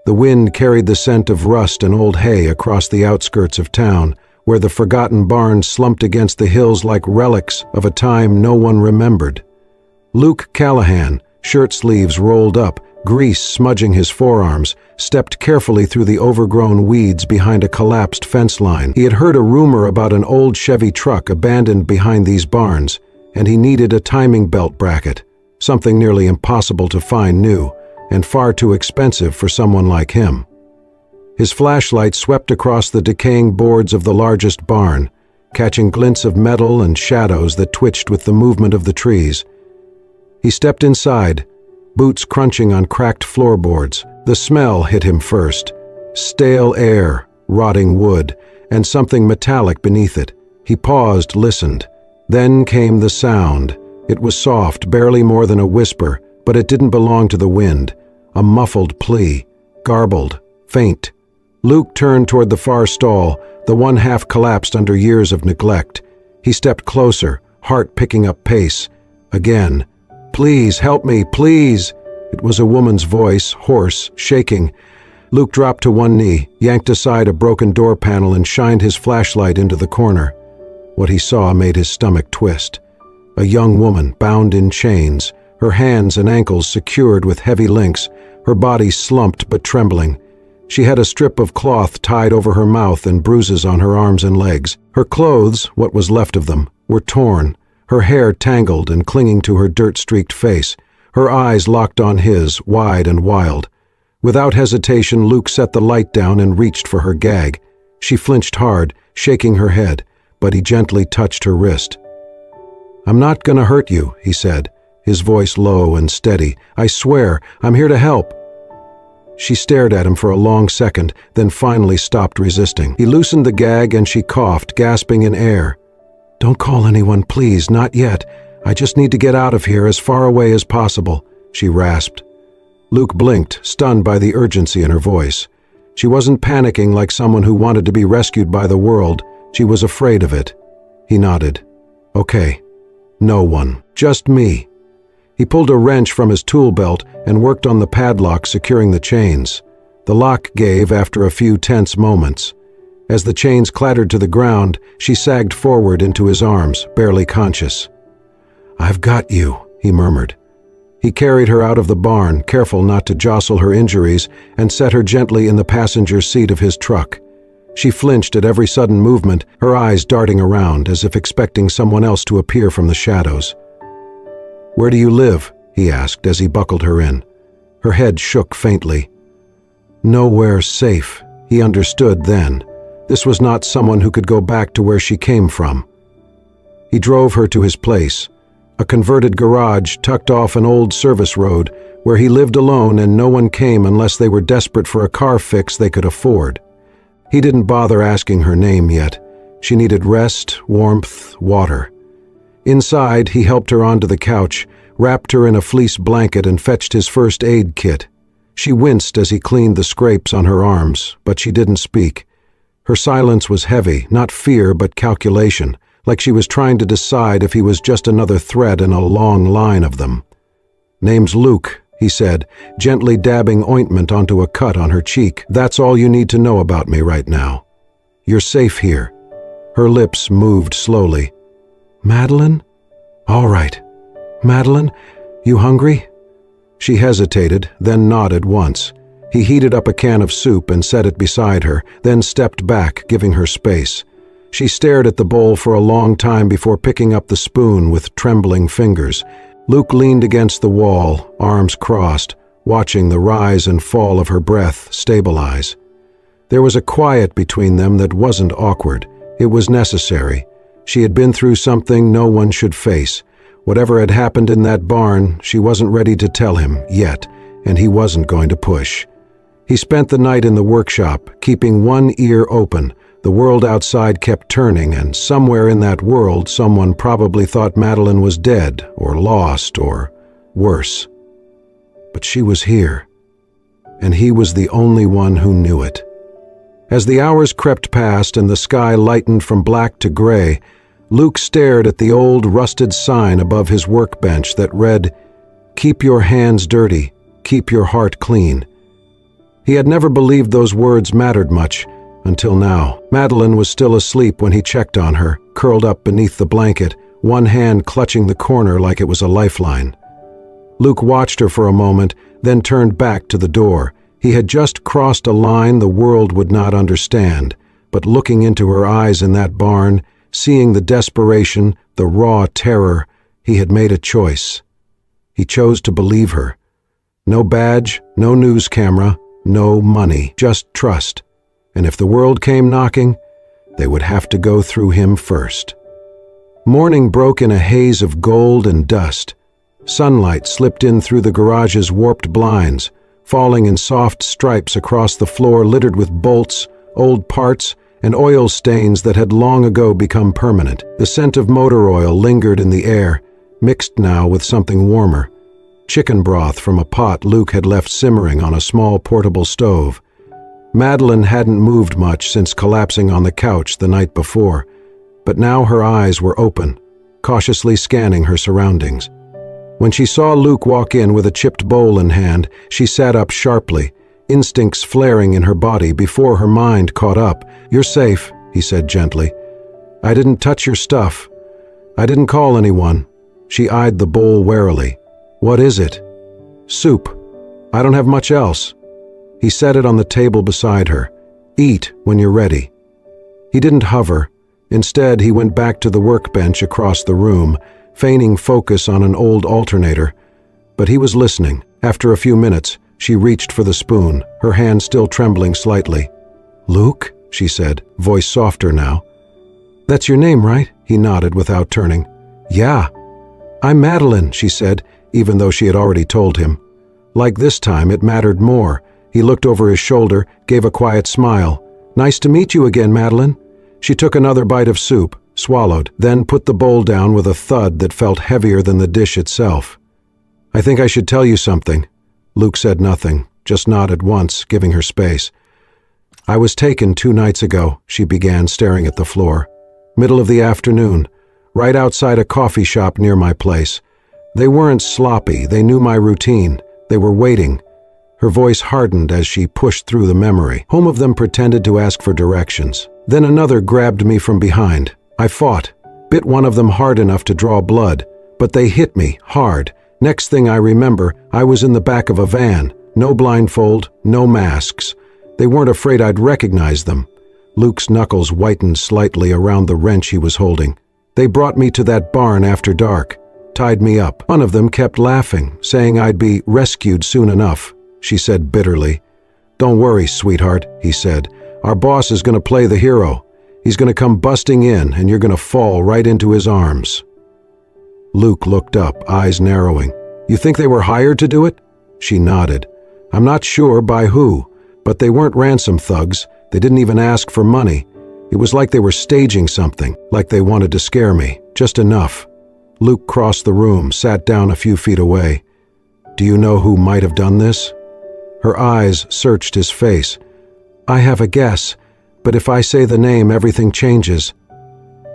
The wind carried the scent of rust and old hay across the outskirts of town, where the forgotten barns slumped against the hills like relics of a time no one remembered. Luke Callahan, shirt sleeves rolled up, grease smudging his forearms, stepped carefully through the overgrown weeds behind a collapsed fence line. He had heard a rumor about an old Chevy truck abandoned behind these barns, and he needed a timing belt bracket, something nearly impossible to find new, and far too expensive for someone like him. His flashlight swept across the decaying boards of the largest barn, catching glints of metal and shadows that twitched with the movement of the trees. He stepped inside, boots crunching on cracked floorboards. The smell hit him first. Stale air, rotting wood, and something metallic beneath it. He paused, listened. Then came the sound. It was soft, barely more than a whisper, but it didn't belong to the wind. A muffled plea, garbled, faint. Luke turned toward the far stall, the one half collapsed under years of neglect. He stepped closer, heart picking up pace. Again. "Please, help me, please!" It was a woman's voice, hoarse, shaking. Luke dropped to one knee, yanked aside a broken door panel and shined his flashlight into the corner. What he saw made his stomach twist. A young woman, bound in chains, her hands and ankles secured with heavy links, her body slumped but trembling. She had a strip of cloth tied over her mouth and bruises on her arms and legs. Her clothes, what was left of them, were torn, her hair tangled and clinging to her dirt-streaked face. Her eyes locked on his, wide and wild. Without hesitation, Luke set the light down and reached for her gag. She flinched hard, shaking her head, but he gently touched her wrist. "I'm not gonna hurt you," he said, his voice low and steady. "I swear, I'm here to help." She stared at him for a long second, then finally stopped resisting. He loosened the gag and she coughed, gasping in air. "Don't call anyone, please, not yet. I just need to get out of here as far away as possible," she rasped. Luke blinked, stunned by the urgency in her voice. She wasn't panicking like someone who wanted to be rescued by the world. She was afraid of it. He nodded. "Okay. No one. Just me." He pulled a wrench from his tool belt and worked on the padlock securing the chains. The lock gave after a few tense moments. As the chains clattered to the ground, she sagged forward into his arms, barely conscious. "I've got you," he murmured. He carried her out of the barn, careful not to jostle her injuries, and set her gently in the passenger seat of his truck. She flinched at every sudden movement, her eyes darting around as if expecting someone else to appear from the shadows. "Where do you live?" he asked as he buckled her in. Her head shook faintly. Nowhere safe, he understood then. This was not someone who could go back to where she came from. He drove her to his place, a converted garage tucked off an old service road where he lived alone and no one came unless they were desperate for a car fix they could afford. He didn't bother asking her name yet. She needed rest, warmth, water. Inside, he helped her onto the couch, wrapped her in a fleece blanket and fetched his first aid kit. She winced as he cleaned the scrapes on her arms, but she didn't speak. Her silence was heavy, not fear but calculation, like she was trying to decide if he was just another thread in a long line of them. "Name's Luke," he said, gently dabbing ointment onto a cut on her cheek. "That's all you need to know about me right now. You're safe here." Her lips moved slowly. "Madeline? All right. Madeline, you hungry?" She hesitated, then nodded once. He heated up a can of soup and set it beside her, then stepped back, giving her space. She stared at the bowl for a long time before picking up the spoon with trembling fingers. Luke leaned against the wall, arms crossed, watching the rise and fall of her breath stabilize. There was a quiet between them that wasn't awkward. It was necessary. She had been through something no one should face. Whatever had happened in that barn, she wasn't ready to tell him yet, and he wasn't going to push. He spent the night in the workshop, keeping one ear open. The world outside kept turning, and somewhere in that world someone probably thought Madeline was dead, or lost, or worse. But she was here, and he was the only one who knew it. As the hours crept past and the sky lightened from black to gray, Luke stared at the old rusted sign above his workbench that read, "Keep your hands dirty, keep your heart clean." He had never believed those words mattered much, until now. Madeline was still asleep when he checked on her, curled up beneath the blanket, one hand clutching the corner like it was a lifeline. Luke watched her for a moment, then turned back to the door. He had just crossed a line the world would not understand, but looking into her eyes in that barn, seeing the desperation, the raw terror, he had made a choice. He chose to believe her. No badge, no news camera, no money, just trust. And if the world came knocking, they would have to go through him first. Morning broke in a haze of gold and dust. Sunlight slipped in through the garage's warped blinds, falling in soft stripes across the floor littered with bolts, old parts, and oil stains that had long ago become permanent. The scent of motor oil lingered in the air, mixed now with something warmer. Chicken broth from a pot Luke had left simmering on a small portable stove. Madeline hadn't moved much since collapsing on the couch the night before, but now her eyes were open, cautiously scanning her surroundings. When she saw Luke walk in with a chipped bowl in hand, she sat up sharply, instincts flaring in her body before her mind caught up. "You're safe," he said gently. "I didn't touch your stuff. I didn't call anyone." She eyed the bowl warily. "What is it?" "Soup. I don't have much else." He set it on the table beside her. "Eat when you're ready." He didn't hover. Instead, he went back to the workbench across the room, feigning focus on an old alternator. But he was listening. After a few minutes, she reached for the spoon, her hand still trembling slightly. "Luke?" she said, voice softer now. "That's your name, right?" He nodded without turning. "Yeah." "I'm Madeline," she said, even though she had already told him. Like this time, it mattered more. He looked over his shoulder, gave a quiet smile. "Nice to meet you again, Madeline." She took another bite of soup, swallowed, then put the bowl down with a thud that felt heavier than the dish itself. "I think I should tell you something." Luke said nothing, just nodded once, giving her space. "I was taken 2 nights ago," she began, staring at the floor. "Middle of the afternoon, right outside a coffee shop near my place. They weren't sloppy, they knew my routine. They were waiting." Her voice hardened as she pushed through the memory. Home of them pretended to ask for directions. Then another grabbed me from behind. I fought, bit one of them hard enough to draw blood, but they hit me hard. Next thing I remember, I was in the back of a van. No blindfold, no masks. They weren't afraid I'd recognize them. Luke's knuckles whitened slightly around the wrench he was holding. "They brought me to that barn after dark, tied me up. One of them kept laughing, saying I'd be rescued soon enough," she said bitterly. "Don't worry, sweetheart," he said. "Our boss is going to play the hero. He's going to come busting in, and you're going to fall right into his arms." Luke looked up, eyes narrowing. "You think they were hired to do it?" She nodded. "I'm not sure by who, but they weren't ransom thugs. They didn't even ask for money. It was like they were staging something, like they wanted to scare me, just enough." Luke crossed the room, sat down a few feet away. "Do you know who might have done this?" Her eyes searched his face. "I have a guess, but if I say the name, everything changes."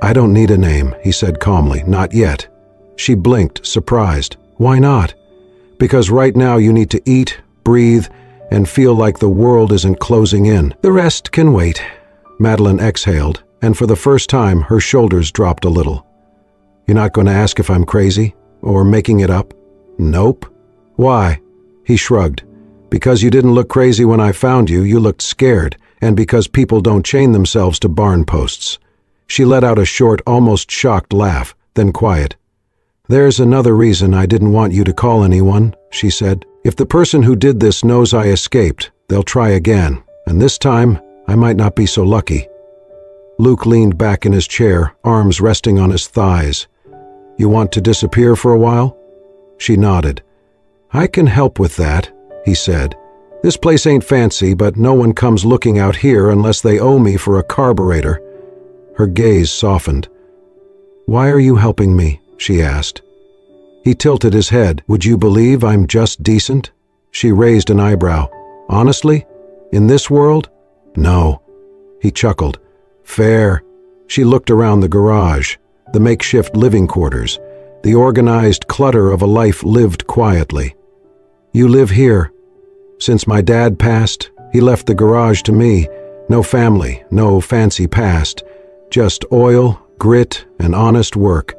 "I don't need a name," he said calmly. "Not yet." She blinked, surprised. "Why not?" "Because right now you need to eat, breathe, and feel like the world isn't closing in. The rest can wait." Madeline exhaled, and for the first time her shoulders dropped a little. "You're not going to ask if I'm crazy? Or making it up?" "Nope." "Why?" He shrugged. "Because you didn't look crazy when I found you, you looked scared, and because people don't chain themselves to barn posts." She let out a short, almost shocked laugh, then quiet. "There's another reason I didn't want you to call anyone," she said. "If the person who did this knows I escaped, they'll try again, and this time I might not be so lucky." Luke leaned back in his chair, arms resting on his thighs. "You want to disappear for a while?" She nodded. "I can help with that," he said. "This place ain't fancy, but no one comes looking out here unless they owe me for a carburetor." Her gaze softened. "Why are you helping me?" she asked. He tilted his head. "Would you believe I'm just decent?" She raised an eyebrow. "Honestly? In this world?" "No." He chuckled. "Fair." She looked around the garage, the makeshift living quarters, the organized clutter of a life lived quietly. "You live here. Since my dad passed, He left the garage to me. No family, no fancy past. Just oil, grit, and honest work.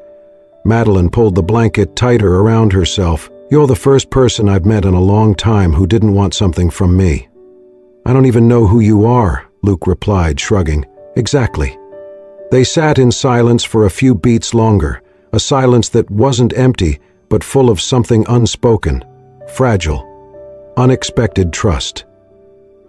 Madeline pulled the blanket tighter around herself. You're the first person I've met in a long time who didn't want something from me. I don't even know who you are, Luke replied, shrugging. Exactly. They sat in silence for a few beats longer, a silence that wasn't empty, but full of something unspoken, fragile, unexpected trust.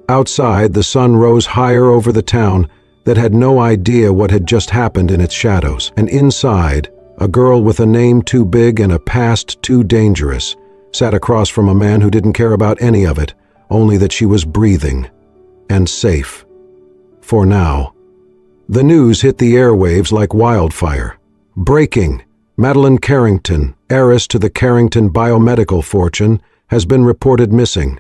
Outside, the sun rose higher over the town that had no idea what had just happened in its shadows, and inside, a girl with a name too big and a past too dangerous sat across from a man who didn't care about any of it, only that she was breathing and safe. For now. The news hit the airwaves like wildfire. Breaking. Madeline Carrington, heiress to the Carrington biomedical fortune, has been reported missing.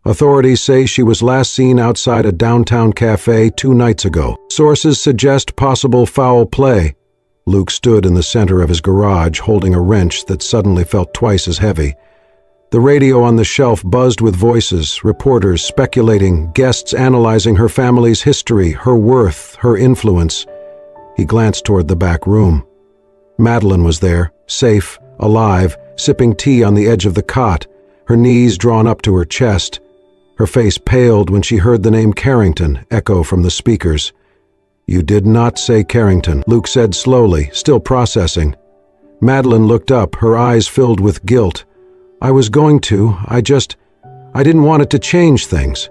Authorities say she was last seen outside a downtown cafe 2 nights ago. Sources suggest possible foul play. Luke stood in the center of his garage, holding a wrench that suddenly felt twice as heavy. The radio on the shelf buzzed with voices, reporters speculating, guests analyzing her family's history, her worth, her influence. He glanced toward the back room. Madeline was there, safe, alive, sipping tea on the edge of the cot, her knees drawn up to her chest. Her face paled when she heard the name Carrington echo from the speakers. You did not say Carrington, Luke said slowly, still processing. Madeline looked up, her eyes filled with guilt. I was going to, I didn't want it to change things.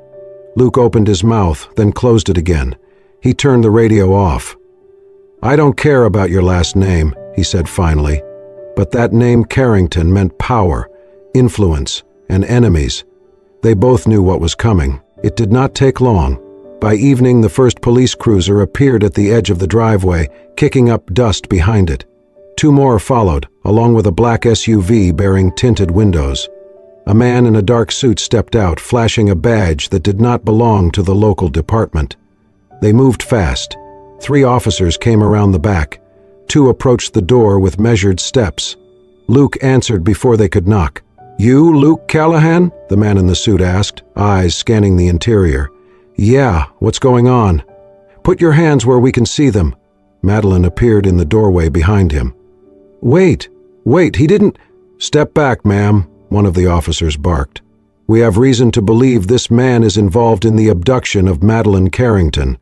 Luke opened his mouth, then closed it again. He turned the radio off. I don't care about your last name, he said finally, but that name Carrington meant power, influence, and enemies. They both knew what was coming. It did not take long. By evening, the first police cruiser appeared at the edge of the driveway, kicking up dust behind it. 2 more followed, along with a black SUV bearing tinted windows. A man in a dark suit stepped out, flashing a badge that did not belong to the local department. They moved fast. 3 officers came around the back. 2 approached the door with measured steps. Luke answered before they could knock. You, Luke Callahan? The man in the suit asked, eyes scanning the interior. Yeah, what's going on? Put your hands where we can see them. Madeline appeared in the doorway behind him. Wait, he didn't— Step back, ma'am, one of the officers barked. We have reason to believe this man is involved in the abduction of Madeline Carrington.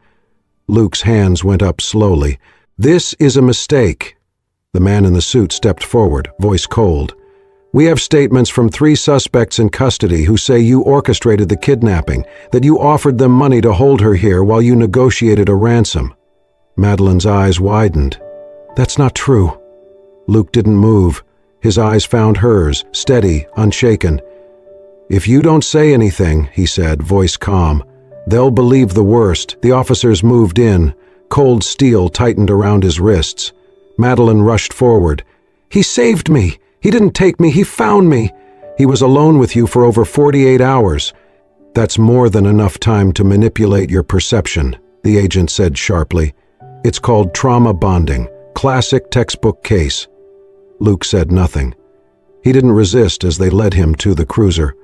Luke's hands went up slowly. This is a mistake. The man in the suit stepped forward, voice cold. We have statements from 3 suspects in custody who say you orchestrated the kidnapping, that you offered them money to hold her here while you negotiated a ransom. Madeline's eyes widened. That's not true. Luke didn't move. His eyes found hers, steady, unshaken. If you don't say anything, he said, voice calm, they'll believe the worst. The officers moved in. Cold steel tightened around his wrists. Madeline rushed forward. He saved me. He didn't take me. He found me. He was alone with you for over 48 hours. That's more than enough time to manipulate your perception, the agent said sharply. It's called trauma bonding. Classic textbook case. Luke said nothing. He didn't resist as they led him to the cruiser.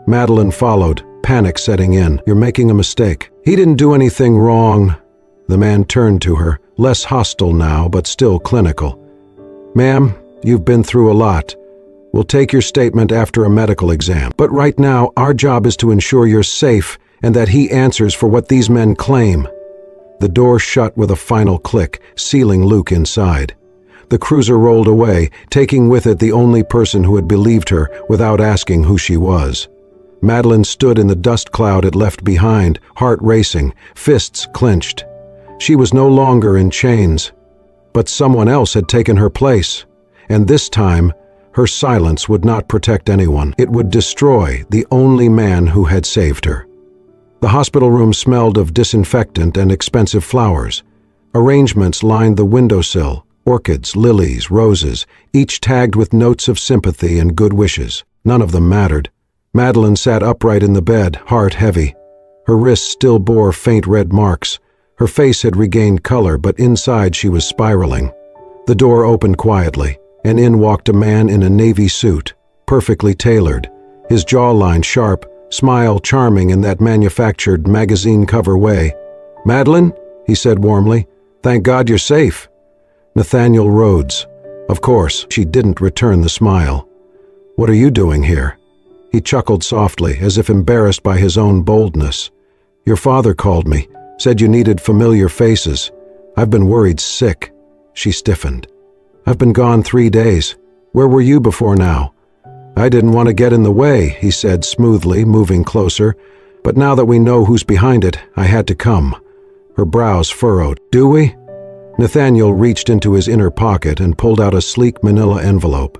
Madeline followed, panic setting in. You're making a mistake. He didn't do anything wrong. The man turned to her, less hostile now, but still clinical. Ma'am, you've been through a lot. We'll take your statement after a medical exam. But right now, our job is to ensure you're safe and that he answers for what these men claim. The door shut with a final click, sealing Luke inside. The cruiser rolled away, taking with it the only person who had believed her without asking who she was. Madeline stood in the dust cloud it left behind, heart racing, fists clenched. She was no longer in chains. But someone else had taken her place. And this time, her silence would not protect anyone. It would destroy the only man who had saved her. The hospital room smelled of disinfectant and expensive flowers. Arrangements lined the windowsill. Orchids, lilies, roses, each tagged with notes of sympathy and good wishes. None of them mattered. Madeline sat upright in the bed, heart heavy. Her wrists still bore faint red marks. Her face had regained color, but inside she was spiraling. The door opened quietly, and in walked a man in a navy suit, perfectly tailored, his jawline sharp, smile charming in that manufactured magazine cover way. "Madeline," he said warmly, "thank God you're safe." Nathaniel Rhodes. Of course, she didn't return the smile. "What are you doing here?" He chuckled softly, as if embarrassed by his own boldness. "Your father called me, said you needed familiar faces. I've been worried sick." She stiffened. "I've been gone 3 days. Where were you before now?" "I didn't want to get in the way," he said smoothly, moving closer. "But now that we know who's behind it, I had to come." Her brows furrowed. "Do we?" Nathaniel reached into his inner pocket and pulled out a sleek manila envelope.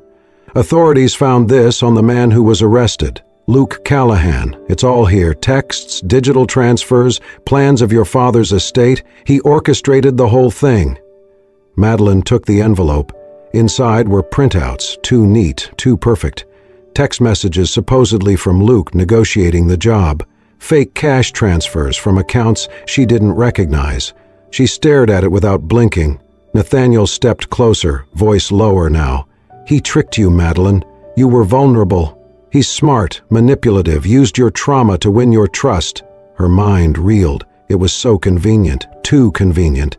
"Authorities found this on the man who was arrested. Luke Callahan. It's all here. Texts, digital transfers, plans of your father's estate. He orchestrated the whole thing." Madeline took the envelope. Inside were printouts, too neat, too perfect. Text messages supposedly from Luke negotiating the job. Fake cash transfers from accounts she didn't recognize. She stared at it without blinking. Nathaniel stepped closer, voice lower now. "He tricked you, Madeline. You were vulnerable. He's smart, manipulative, used your trauma to win your trust." Her mind reeled. It was so convenient, too convenient.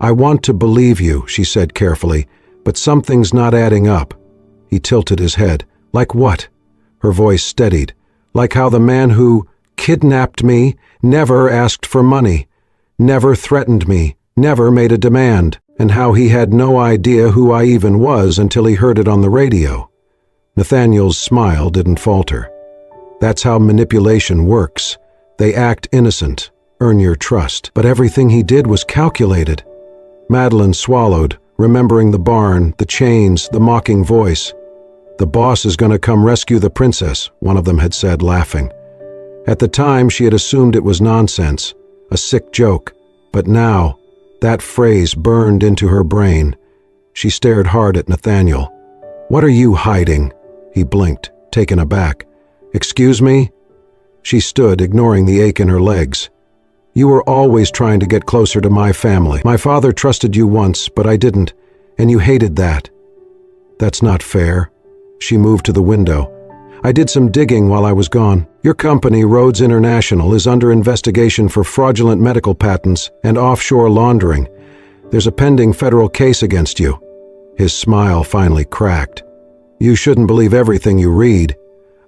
"I want to believe you," she said carefully, "but something's not adding up." He tilted his head. "Like what?" Her voice steadied. "Like how the man who kidnapped me never asked for money, never threatened me, never made a demand, and how he had no idea who I even was until he heard it on the radio." Nathaniel's smile didn't falter. "That's how manipulation works. They act innocent, earn your trust, but everything he did was calculated." Madeline swallowed, remembering the barn, the chains, the mocking voice. "The boss is going to come rescue the princess," one of them had said, laughing. At the time, she had assumed it was nonsense, a sick joke, but now, that phrase burned into her brain. She stared hard at Nathaniel. "What are you hiding?" He blinked, taken aback. "Excuse me?" She stood, ignoring the ache in her legs. "You were always trying to get closer to my family. My father trusted you once, but I didn't, and you hated that." "That's not fair." She moved to the window. "I did some digging while I was gone. Your company, Rhodes International, is under investigation for fraudulent medical patents and offshore laundering. There's a pending federal case against you." His smile finally cracked. "You shouldn't believe everything you read."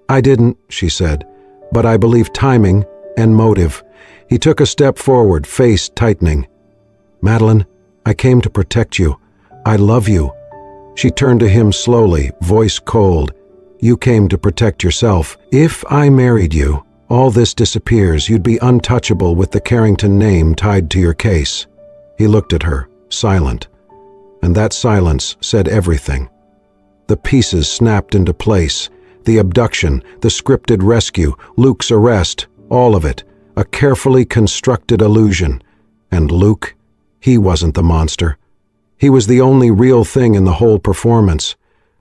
"I didn't," she said, "but I believe timing and motive." He took a step forward, face tightening. "Madeline, I came to protect you. I love you." She turned to him slowly, voice cold. "You came to protect yourself. If I married you, all this disappears. You'd be untouchable with the Carrington name tied to your case." He looked at her, silent. And that silence said everything. The pieces snapped into place. The abduction, the scripted rescue, Luke's arrest, all of it. A carefully constructed illusion. And Luke, he wasn't the monster. He was the only real thing in the whole performance.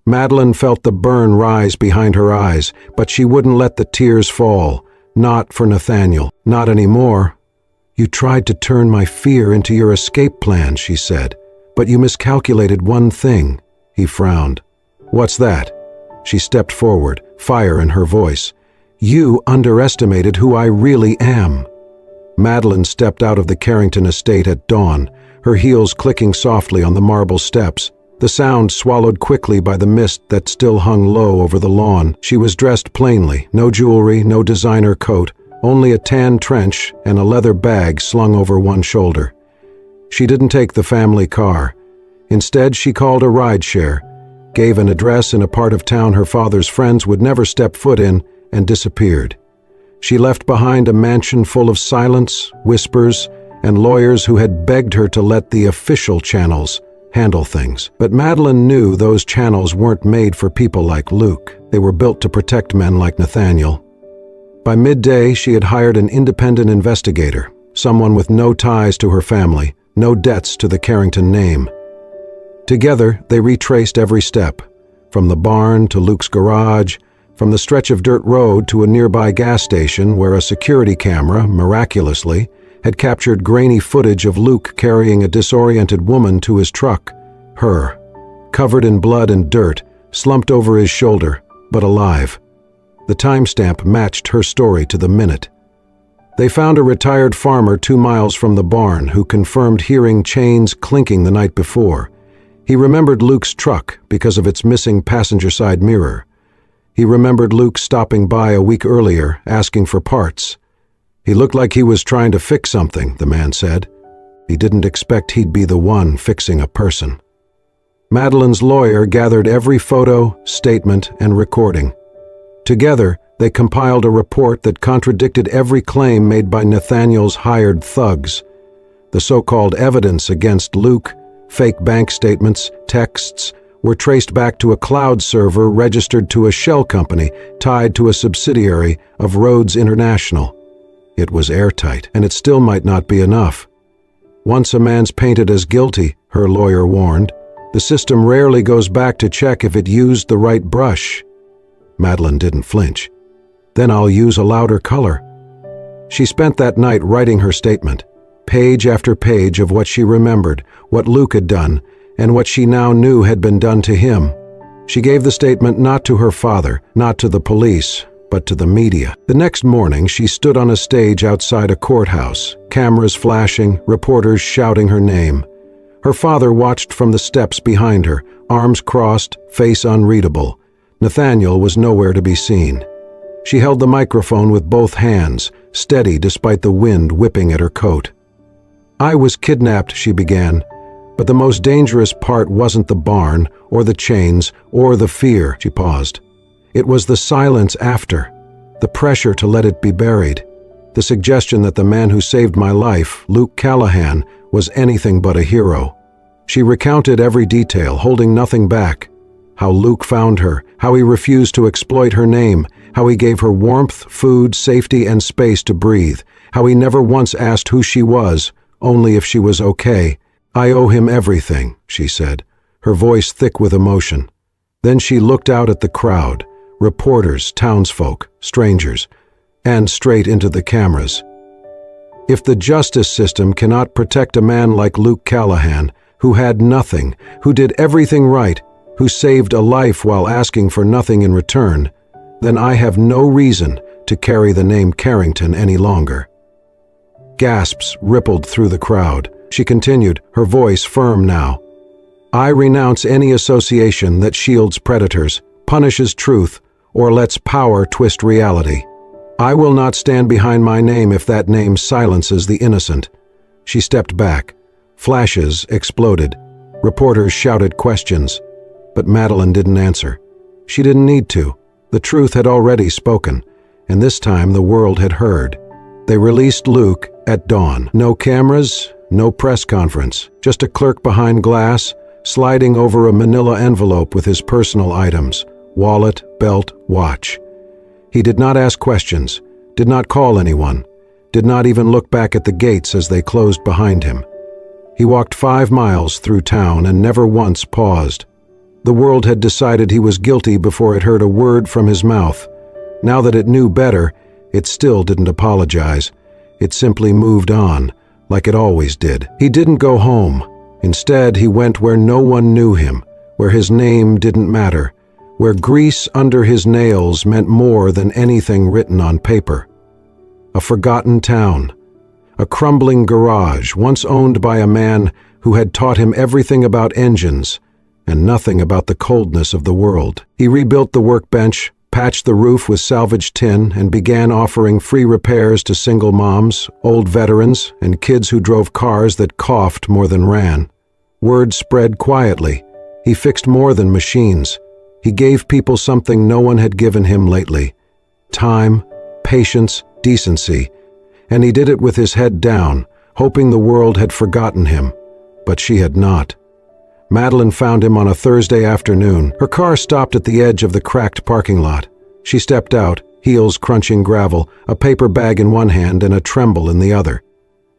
Madeline felt the burn rise behind her eyes, but she wouldn't let the tears fall. Not for Nathaniel. Not anymore. "You tried to turn my fear into your escape plan," she said. "But you miscalculated one thing." He frowned. "What's that?" She stepped forward, fire in her voice. "You underestimated who I really am." Madeline stepped out of the Carrington estate at dawn, her heels clicking softly on the marble steps. The sound swallowed quickly by the mist that still hung low over the lawn. She was dressed plainly, no jewelry, no designer coat, only a tan trench and a leather bag slung over one shoulder. She didn't take the family car. Instead, she called a rideshare, gave an address in a part of town her father's friends would never step foot in, and disappeared. She left behind a mansion full of silence, whispers, and lawyers who had begged her to let the official channels handle things. But Madeline knew those channels weren't made for people like Luke. They were built to protect men like Nathaniel. By midday, she had hired an independent investigator, someone with no ties to her family, no debts to the Carrington name. Together, they retraced every step, from the barn to Luke's garage, from the stretch of dirt road to a nearby gas station where a security camera, miraculously, had captured grainy footage of Luke carrying a disoriented woman to his truck, her, covered in blood and dirt, slumped over his shoulder, but alive. The timestamp matched her story to the minute. They found a retired farmer 2 miles from the barn who confirmed hearing chains clinking the night before. He remembered Luke's truck because of its missing passenger side mirror. He remembered Luke stopping by a week earlier, asking for parts. He looked like he was trying to fix something, the man said. He didn't expect he'd be the one fixing a person. Madeline's lawyer gathered every photo, statement, and recording. Together, they compiled a report that contradicted every claim made by Nathaniel's hired thugs. The so-called evidence against Luke, fake bank statements, texts, were traced back to a cloud server registered to a shell company tied to a subsidiary of Rhodes International. It was airtight, and it still might not be enough. Once a man's painted as guilty, her lawyer warned, the system rarely goes back to check if it used the right brush. Madeline didn't flinch. Then I'll use a louder color. She spent that night writing her statement, page after page of what she remembered, what Luke had done, and what she now knew had been done to him. She gave the statement not to her father, not to the police, but to the media. The next morning, she stood on a stage outside a courthouse, cameras flashing, reporters shouting her name. Her father watched from the steps behind her, arms crossed, face unreadable. Nathaniel was nowhere to be seen. She held the microphone with both hands, steady despite the wind whipping at her coat. I was kidnapped, she began, but the most dangerous part wasn't the barn, or the chains, or the fear, she paused. It was the silence after, the pressure to let it be buried, the suggestion that the man who saved my life, Luke Callahan, was anything but a hero. She recounted every detail, holding nothing back. How Luke found her, how he refused to exploit her name, how he gave her warmth, food, safety, and space to breathe, how he never once asked who she was, only if she was okay. I owe him everything, she said, her voice thick with emotion. Then she looked out at the crowd, reporters, townsfolk, strangers, and straight into the cameras. If the justice system cannot protect a man like Luke Callahan, who had nothing, who did everything right, who saved a life while asking for nothing in return, then I have no reason to carry the name Carrington any longer. Gasps rippled through the crowd. She continued, her voice firm now. I renounce any association that shields predators, punishes truth, or lets power twist reality. I will not stand behind my name if that name silences the innocent. She stepped back. Flashes exploded. Reporters shouted questions. But Madeline didn't answer. She didn't need to. The truth had already spoken, and this time the world had heard. They released Luke at dawn. No cameras, no press conference, just a clerk behind glass, sliding over a manila envelope with his personal items, wallet, belt, watch. He did not ask questions, did not call anyone, did not even look back at the gates as they closed behind him. He walked 5 miles through town and never once paused. The world had decided he was guilty before it heard a word from his mouth. Now that it knew better, it still didn't apologize. It simply moved on, like it always did. He didn't go home. Instead, he went where no one knew him, where his name didn't matter, where grease under his nails meant more than anything written on paper. A forgotten town. A crumbling garage once owned by a man who had taught him everything about engines and nothing about the coldness of the world. He rebuilt the workbench, patched the roof with salvaged tin, and began offering free repairs to single moms, old veterans, and kids who drove cars that coughed more than ran. Word spread quietly. He fixed more than machines. He gave people something no one had given him lately: time, patience, decency. And he did it with his head down, hoping the world had forgotten him. But she had not. Madeline found him on a Thursday afternoon. Her car stopped at the edge of the cracked parking lot. She stepped out, heels crunching gravel, a paper bag in one hand and a tremble in the other.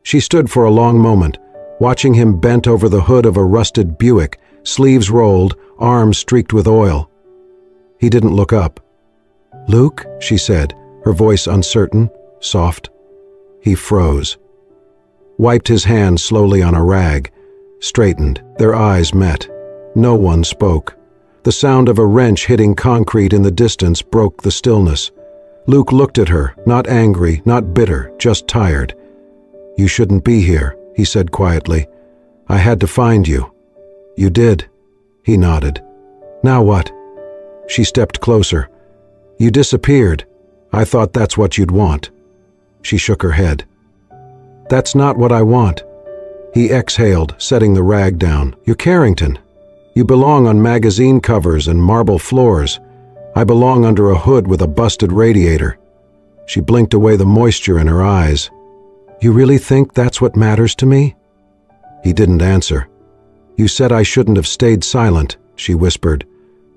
She stood for a long moment, watching him bent over the hood of a rusted Buick, sleeves rolled, arms streaked with oil. He didn't look up. "Luke?" she said, her voice uncertain, soft. He froze. Wiped his hand slowly on a rag. Straightened. Their eyes met. No one spoke. The sound of a wrench hitting concrete in the distance broke the stillness. Luke looked at her, not angry, not bitter, just tired. "You shouldn't be here," he said quietly. "I had to find you." "You did?" He nodded. "Now what?" She stepped closer. "You disappeared. I thought that's what you'd want." She shook her head. "That's not what I want." He exhaled, setting the rag down. "You're Carrington. You belong on magazine covers and marble floors. I belong under a hood with a busted radiator." She blinked away the moisture in her eyes. "You really think that's what matters to me?" He didn't answer. "You said I shouldn't have stayed silent," she whispered.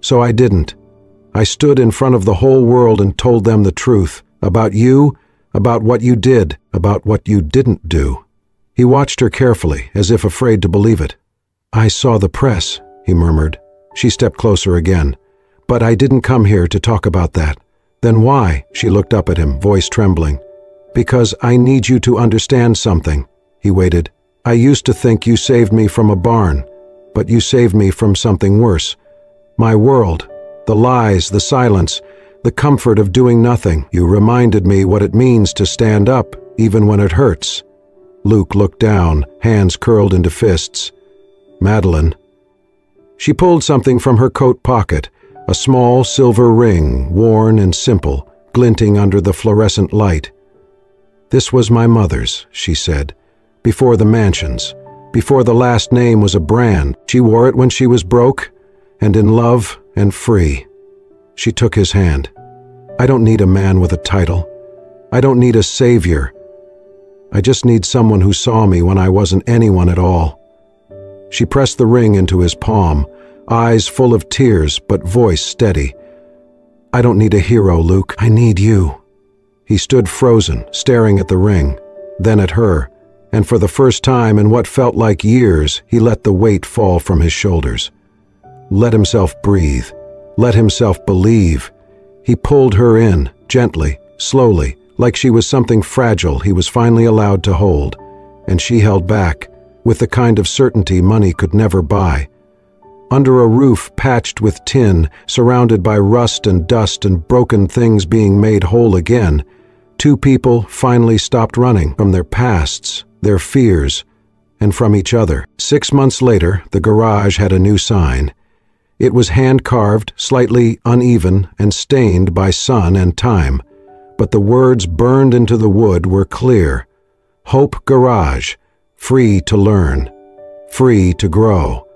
"So I didn't. I stood in front of the whole world and told them the truth. About you, about what you did, about what you didn't do." He watched her carefully, as if afraid to believe it. "I saw the press," he murmured. She stepped closer again. "But I didn't come here to talk about that." "Then why?" She looked up at him, voice trembling. "Because I need you to understand something." He waited. "I used to think you saved me from a barn, but you saved me from something worse. My world, the lies, the silence, the comfort of doing nothing. You reminded me what it means to stand up, even when it hurts." Luke looked down, hands curled into fists. "Madeline." She pulled something from her coat pocket, a small silver ring, worn and simple, glinting under the fluorescent light. "This was my mother's," she said, "before the mansions, before the last name was a brand. She wore it when she was broke, and in love and free." She took his hand. "I don't need a man with a title. I don't need a savior. I just need someone who saw me when I wasn't anyone at all." She pressed the ring into his palm, eyes full of tears but voice steady. "I don't need a hero, Luke. I need you." He stood frozen, staring at the ring, then at her, and for the first time in what felt like years, he let the weight fall from his shoulders. Let himself breathe. Let himself believe. He pulled her in, gently, slowly, like she was something fragile he was finally allowed to hold, and she held back, with the kind of certainty money could never buy. Under a roof patched with tin, surrounded by rust and dust and broken things being made whole again, two people finally stopped running from their pasts, their fears, and from each other. 6 months later, the garage had a new sign. It was hand-carved, slightly uneven, and stained by sun and time, but the words burned into the wood were clear. Hope Garage, free to learn, free to grow.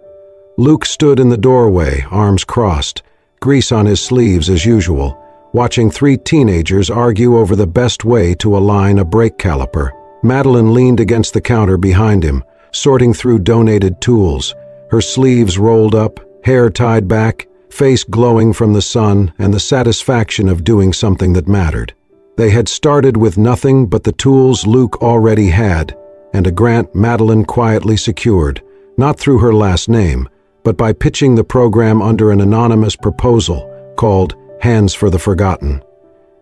Luke stood in the doorway, arms crossed, grease on his sleeves as usual, watching 3 teenagers argue over the best way to align a brake caliper. Madeline leaned against the counter behind him, sorting through donated tools, her sleeves rolled up, hair tied back, face glowing from the sun and the satisfaction of doing something that mattered. They had started with nothing but the tools Luke already had, and a grant Madeline quietly secured, not through her last name, but by pitching the program under an anonymous proposal called Hands for the Forgotten.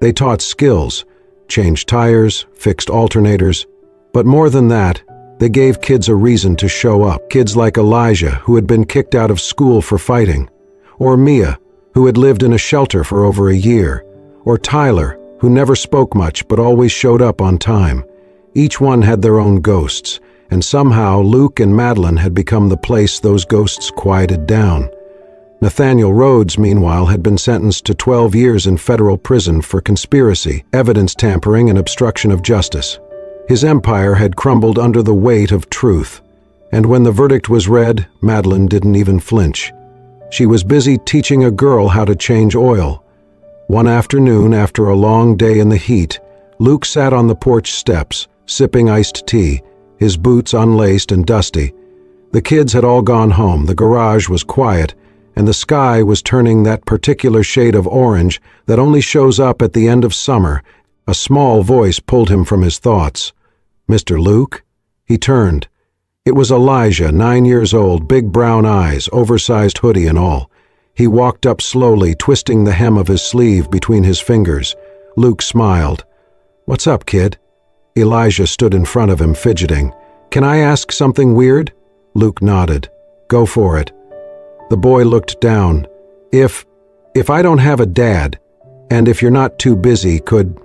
They taught skills, changed tires, fixed alternators, but more than that, they gave kids a reason to show up. Kids like Elijah, who had been kicked out of school for fighting, or Mia, who had lived in a shelter for over a year, or Tyler, who never spoke much but always showed up on time. Each one had their own ghosts, and somehow Luke and Madeline had become the place those ghosts quieted down. Nathaniel Rhodes, meanwhile, had been sentenced to 12 years in federal prison for conspiracy, evidence tampering, and obstruction of justice. His empire had crumbled under the weight of truth, and when the verdict was read, Madeline didn't even flinch. She was busy teaching a girl how to change oil. One afternoon, after a long day in the heat, Luke sat on the porch steps, sipping iced tea, his boots unlaced and dusty. The kids had all gone home, the garage was quiet, and the sky was turning that particular shade of orange that only shows up at the end of summer. A small voice pulled him from his thoughts. "Mr. Luke?" He turned. It was Elijah, 9 years old, big brown eyes, oversized hoodie and all. He walked up slowly, twisting the hem of his sleeve between his fingers. Luke smiled. "What's up, kid?" Elijah stood in front of him, fidgeting. "Can I ask something weird?" Luke nodded. "Go for it." The boy looked down. If I don't have a dad, And if you're not too busy, could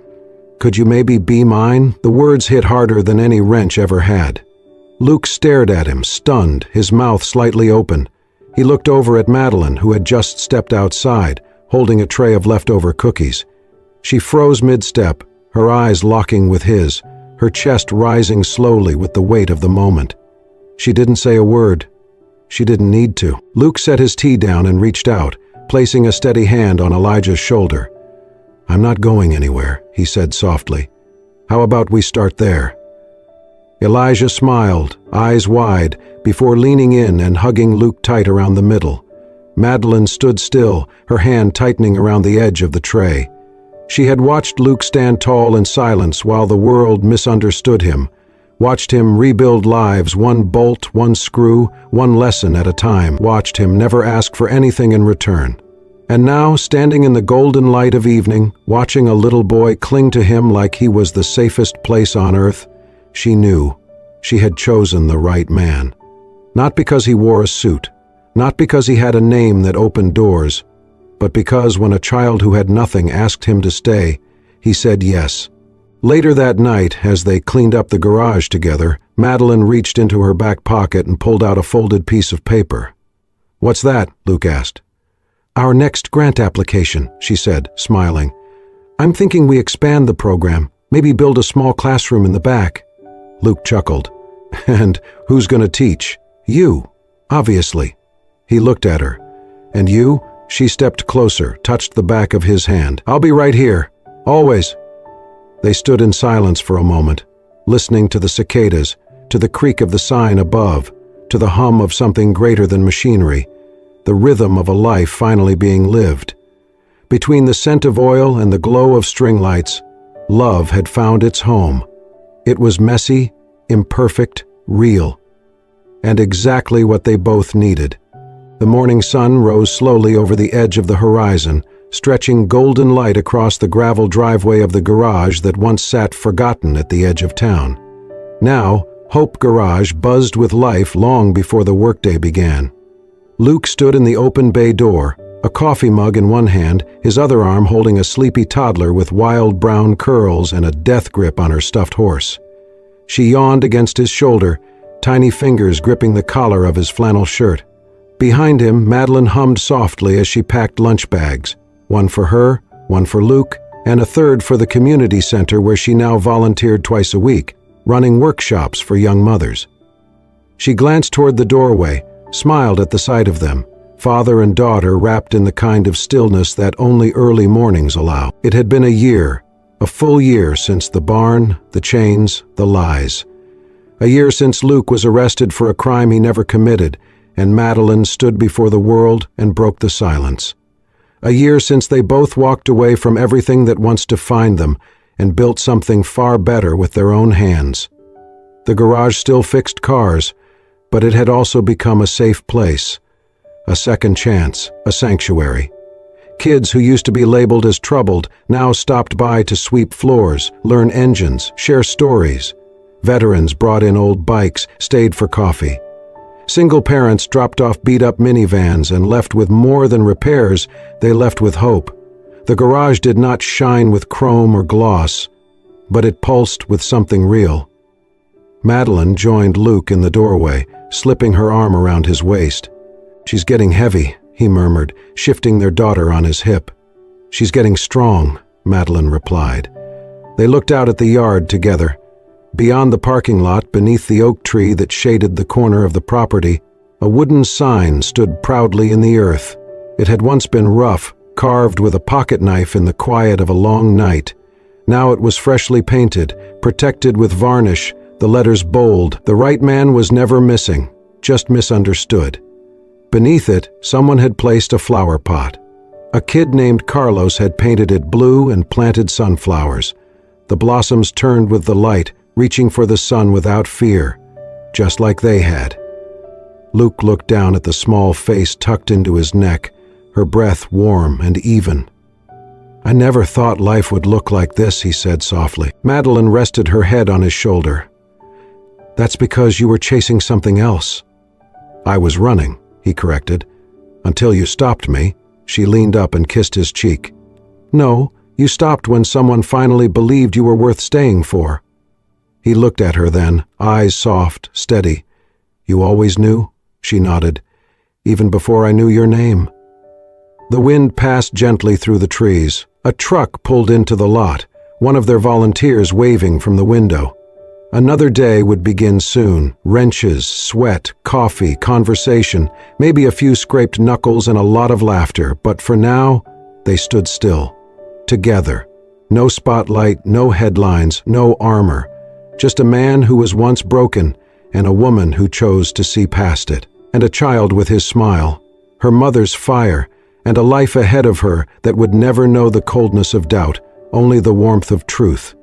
you maybe be mine? The words hit harder than any wrench ever had. Luke stared at him, stunned, his mouth slightly open. He looked over at Madeline, who had just stepped outside, holding a tray of leftover cookies. She froze mid-step, her eyes locking with his, her chest rising slowly with the weight of the moment. She didn't say a word. She didn't need to. Luke set his tea down and reached out, placing a steady hand on Elijah's shoulder. "I'm not going anywhere," he said softly. "How about we start there?" Elijah smiled, eyes wide, before leaning in and hugging Luke tight around the middle. Madeline stood still, her hand tightening around the edge of the tray. She had watched Luke stand tall in silence while the world misunderstood him, watched him rebuild lives one bolt, one screw, one lesson at a time, watched him never ask for anything in return. And now, standing in the golden light of evening, watching a little boy cling to him like he was the safest place on earth, she knew she had chosen the right man. Not because he wore a suit, not because he had a name that opened doors, but because when a child who had nothing asked him to stay, he said yes. Later that night, as they cleaned up the garage together, Madeline reached into her back pocket and pulled out a folded piece of paper. "What's that?" Luke asked. "Our next grant application," she said, smiling. "I'm thinking we expand the program, maybe build a small classroom in the back." Luke chuckled. "And who's going to teach?" "You, obviously." He looked at her. "And you?" She stepped closer, touched the back of his hand. "I'll be right here. Always." They stood in silence for a moment, listening to the cicadas, to the creak of the sign above, to the hum of something greater than machinery, the rhythm of a life finally being lived. Between the scent of oil and the glow of string lights, love had found its home. It was messy, imperfect, real, and exactly what they both needed. The morning sun rose slowly over the edge of the horizon, stretching golden light across the gravel driveway of the garage that once sat forgotten at the edge of town. Now, Hope Garage buzzed with life long before the workday began. Luke stood in the open bay door, a coffee mug in one hand, his other arm holding a sleepy toddler with wild brown curls and a death grip on her stuffed horse. She yawned against his shoulder, tiny fingers gripping the collar of his flannel shirt. Behind him, Madeline hummed softly as she packed lunch bags, one for her, one for Luke, and a third for the community center where she now volunteered twice a week, running workshops for young mothers. She glanced toward the doorway, smiled at the sight of them, father and daughter wrapped in the kind of stillness that only early mornings allow. It had been a year, a full year since the barn, the chains, the lies. A year since Luke was arrested for a crime he never committed, and Madeline stood before the world and broke the silence. A year since they both walked away from everything that once defined them and built something far better with their own hands. The garage still fixed cars, but it had also become a safe place, a second chance, a sanctuary. Kids who used to be labeled as troubled now stopped by to sweep floors, learn engines, share stories. Veterans brought in old bikes, stayed for coffee. Single parents dropped off beat-up minivans and left with more than repairs, they left with hope. The garage did not shine with chrome or gloss, but it pulsed with something real. Madeline joined Luke in the doorway, slipping her arm around his waist. "She's getting heavy," he murmured, shifting their daughter on his hip. "She's getting strong," Madeline replied. They looked out at the yard together. Beyond the parking lot, beneath the oak tree that shaded the corner of the property, a wooden sign stood proudly in the earth. It had once been rough, carved with a pocket knife in the quiet of a long night. Now it was freshly painted, protected with varnish, the letters bold. The right man was never missing, just misunderstood. Beneath it, someone had placed a flower pot. A kid named Carlos had painted it blue and planted sunflowers. The blossoms turned with the light, reaching for the sun without fear, just like they had. Luke looked down at the small face tucked into his neck, her breath warm and even. "I never thought life would look like this," he said softly. Madeline rested her head on his shoulder. "That's because you were chasing something else." "I was running," he corrected. "Until you stopped me." She leaned up and kissed his cheek. "No, You stopped when someone finally believed you were worth staying for." He looked at her then, eyes soft, steady. "You always knew?" She nodded. "Even before I knew your name." The wind passed gently through the trees. A truck pulled into the lot, one of their volunteers waving from the window. Another day would begin soon. Wrenches, sweat, coffee, conversation, maybe a few scraped knuckles and a lot of laughter, but for now, they stood still. Together. No spotlight, no headlines, no armor. Just a man who was once broken, and a woman who chose to see past it. And a child with his smile, her mother's fire, and a life ahead of her that would never know the coldness of doubt, only the warmth of truth.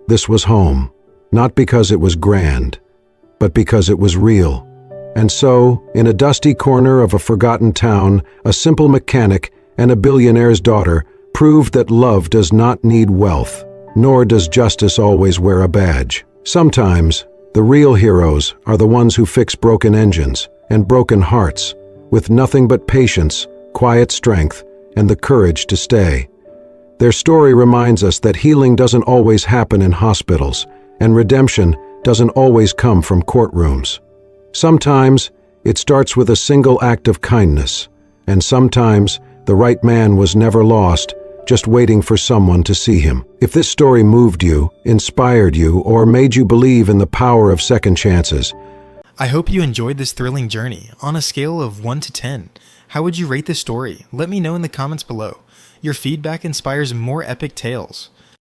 This was home, not because it was grand, but because it was real. And so, in a dusty corner of a forgotten town, a simple mechanic and a billionaire's daughter proved that love does not need wealth, nor does justice always wear a badge. Sometimes, the real heroes are the ones who fix broken engines and broken hearts, with nothing but patience, quiet strength, and the courage to stay. Their story reminds us that healing doesn't always happen in hospitals, and redemption doesn't always come from courtrooms. Sometimes, it starts with a single act of kindness, and sometimes, the right man was never lost, just waiting for someone to see him. If this story moved you, inspired you, or made you believe in the power of second chances, I hope you enjoyed this thrilling journey. On a scale of 1 to 10, how would you rate this story? Let me know in the comments below. Your feedback inspires more epic tales.